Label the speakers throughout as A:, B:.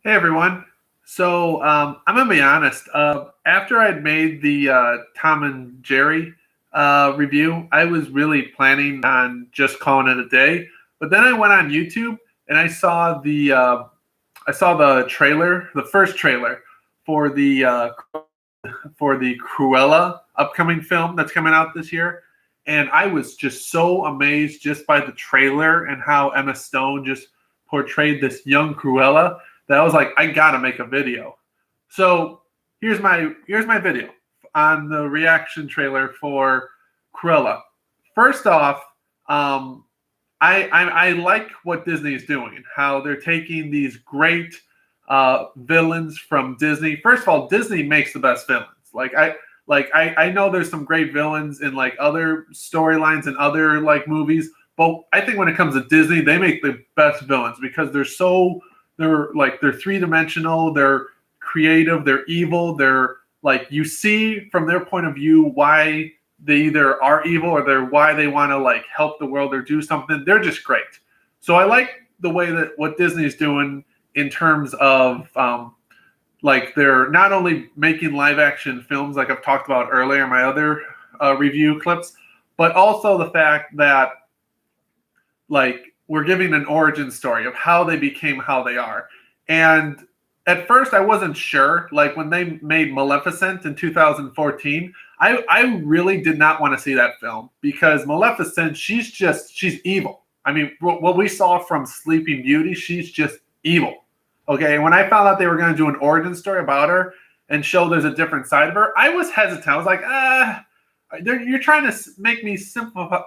A: Hey everyone. I'm gonna be honest. After I'd made the Tom and Jerry review, I was really planning on just calling it a day. But then I went on YouTube and I saw the trailer, the first trailer for the Cruella upcoming film that's coming out this year, and I was just so amazed just by the trailer and how Emma Stone just portrayed this young Cruella that I was like, I gotta make a video. So here's my video on the reaction trailer for Cruella. First off, I like what Disney is doing, how they're taking these great villains from Disney. First of all, Disney makes the best villains. I know there's some great villains in like other storylines and other like movies, but I think when it comes to Disney, they make the best villains because they're three-dimensional, they're creative, they're evil, they're like you see from their point of view why they either are evil or they're why they want to like help the world or do something. They're just great. So I like the way that what Disney's doing in terms of like they're not only making live action films like I've talked about earlier in my other review clips, but also the fact that like we're giving an origin story of how they became how they are. And at first I wasn't sure, like when they made Maleficent in 2014, I really did not want to see that film because Maleficent, she's evil. I mean, what we saw from Sleeping Beauty, she's just evil. Okay, and when I found out they were going to do an origin story about her and show there's a different side of her, I was hesitant. I was like, you're trying to make me simplify.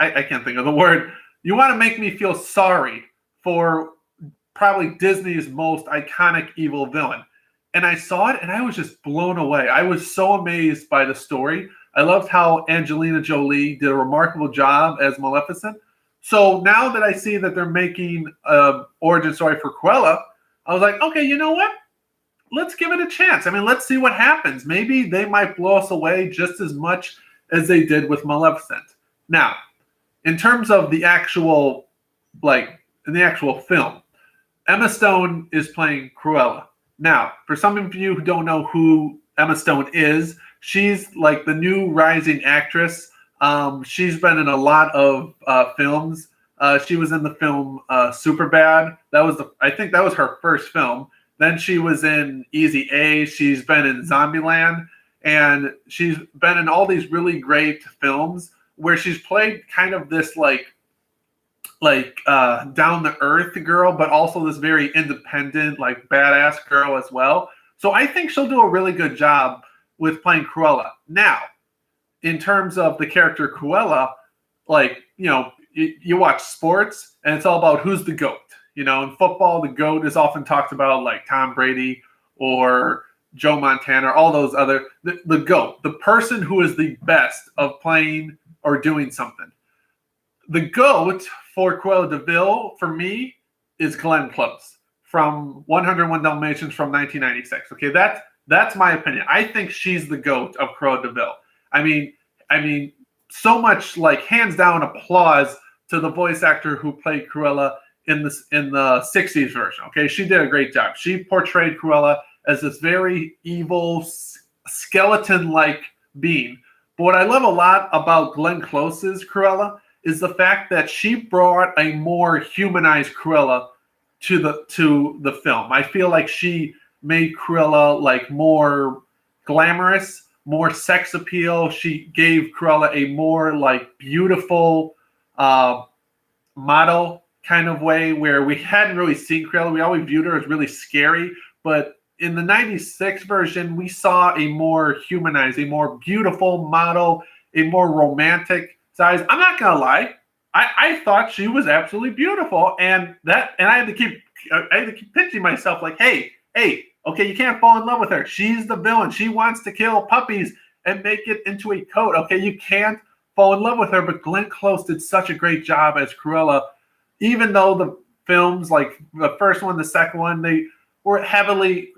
A: I can't think of the word. You want to make me feel sorry for probably Disney's most iconic evil villain. And I saw it and I was just blown away. I was so amazed by the story. I loved how Angelina Jolie did a remarkable job as Maleficent. So now that I see that they're making an origin story for Cruella, I was like, okay, you know what? Let's give it a chance. I mean, let's see what happens. Maybe they might blow us away just as much as they did with Maleficent. Now, in terms of the actual, in the actual film, Emma Stone is playing Cruella. Now, for some of you who don't know who Emma Stone is, she's like the new rising actress. She's been in a lot of films. She was in the film Superbad. I think that was her first film. Then she was in Easy A. She's been in Zombieland, and she's been in all these really great films where she's played kind of this down the earth girl, but also this very independent, like badass girl as well. So I think she'll do a really good job with playing Cruella. Now, in terms of the character Cruella, you watch sports and it's all about who's the GOAT. In football, the GOAT is often talked about like Tom Brady or Joe Montana, all those other, the GOAT, the person who is the best of playing or doing something. The GOAT for Cruella de Vil, for me, is Glenn Close from 101 Dalmatians from 1996. Okay, that's my opinion. I think she's the GOAT of Cruella de Vil. I mean, so much like hands down applause to the voice actor who played Cruella in the 60s version. Okay, she did a great job. She portrayed Cruella as this very evil skeleton-like being. But what I love a lot about Glenn Close's Cruella is the fact that she brought a more humanized Cruella to the film. I feel like she made Cruella like more glamorous, more sex appeal. She gave Cruella a more like beautiful model kind of way where we hadn't really seen Cruella. We always viewed her as really scary, but in the 96 version, we saw a more humanized, a more beautiful model, a more romantic size. I'm not gonna lie, I thought she was absolutely beautiful, and I had to keep pinching myself like, hey, okay, you can't fall in love with her. She's the villain. She wants to kill puppies and make it into a coat. Okay, you can't fall in love with her. But Glenn Close did such a great job as Cruella, even though the films, like the first one, the second one, they were heavily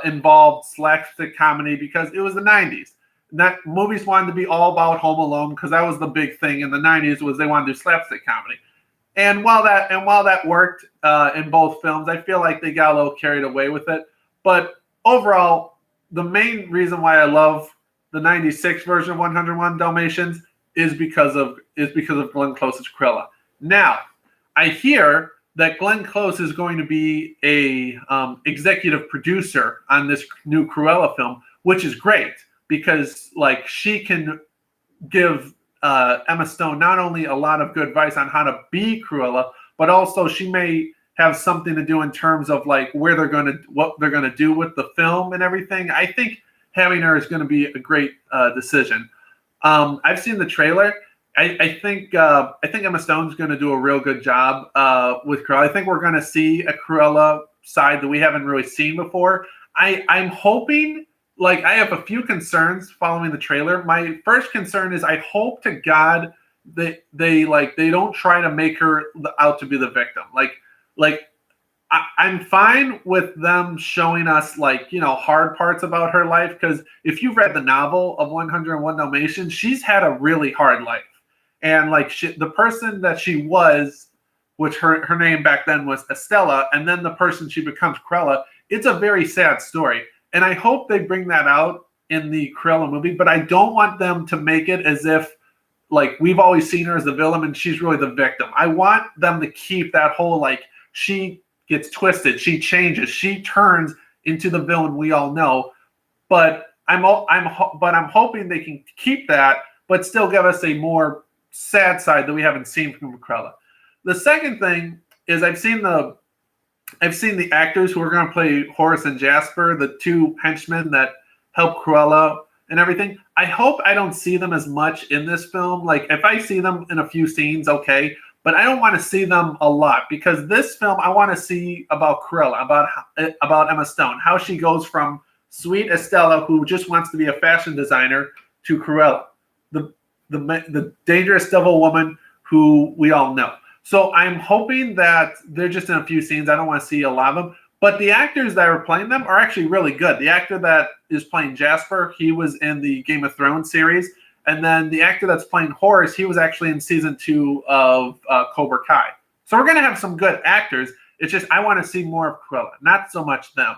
A: involved slapstick comedy because it was the 90s. That movies wanted to be all about Home Alone because that was the big thing in the 90s was they wanted to do slapstick comedy. while that worked in both films, I feel like they got a little carried away with it. But overall, the main reason why I love the '96 version of 101 Dalmatians is because of Glenn Close's Cruella. Now, I hear that Glenn Close is going to be a executive producer on this new Cruella film, which is great because like she can give Emma Stone not only a lot of good advice on how to be Cruella, but also she may have something to do in terms of like what they're gonna do with the film and everything. I think having her is going to be a great decision. I've seen the trailer. I think Emma Stone's going to do a real good job with Cruella. I think we're going to see a Cruella side that we haven't really seen before. I'm hoping. Like, I have a few concerns following the trailer. My first concern is I hope to God that they don't try to make her out to be the victim. I'm fine with them showing us like, hard parts about her life, because if you've read the novel of 101 Dalmatians, she's had a really hard life. And like the person that she was, which her name back then was Estella, and then the person she becomes, Cruella, it's a very sad story. And I hope they bring that out in the Cruella movie, but I don't want them to make it as if like we've always seen her as the villain and she's really the victim. I want them to keep that whole like she gets twisted, she changes, she turns into the villain we all know. But I'm hoping they can keep that, but still give us a more sad side that we haven't seen from Cruella. The second thing is I've seen the actors who are going to play Horace and Jasper, the two henchmen that help Cruella and everything. I hope I don't see them as much in this film. Like, if I see them in a few scenes, okay, but I don't want to see them a lot, because this film I want to see about Cruella, about Emma Stone, how she goes from sweet Estella, who just wants to be a fashion designer, to Cruella, the dangerous devil woman who we all know. So I'm hoping that they're just in a few scenes. I don't want to see a lot of them. But the actors that are playing them are actually really good. The actor that is playing Jasper, he was in the Game of Thrones series. And then the actor that's playing Horace, he was actually in season 2 of Cobra Kai. So we're going to have some good actors. It's just I want to see more of Cruella, not so much them.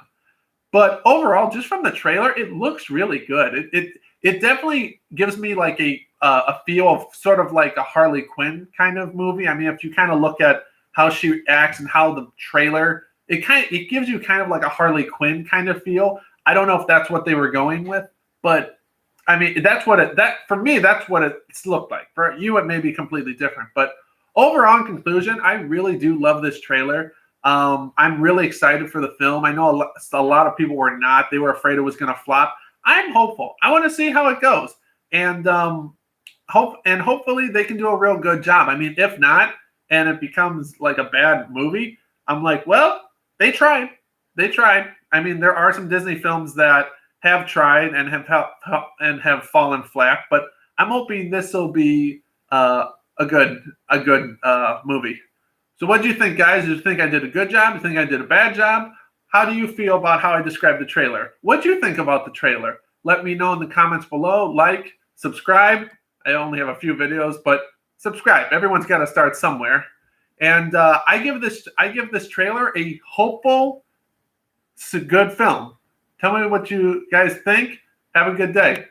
A: But overall, just from the trailer, it looks really good. It definitely gives me like a feel of sort of like a Harley Quinn kind of movie. I mean, if you kind of look at how she acts and how the trailer, it gives you kind of like a Harley Quinn kind of feel. I don't know if that's what they were going with, but I mean, for me, that's what it's looked like. For you, it may be completely different. But overall, in conclusion, I really do love this trailer. I'm really excited for the film. I know a lot of people were not. They were afraid it was going to flop. I'm hopeful. I want to see how it goes. And hopefully they can do a real good job. I mean, if not, and it becomes like a bad movie, I'm like, well, they tried. I mean, there are some Disney films that have tried and have fallen flat, but I'm hoping this will be a good movie. So what do you think, guys? Do you think I did a good job? Do you think I did a bad job? How do you feel about how I described the trailer? What do you think about the trailer? Let me know in the comments below. Like, subscribe. I only have a few videos, but subscribe. Everyone's got to start somewhere. And I give this trailer a hopeful, good film. Tell me what you guys think. Have a good day.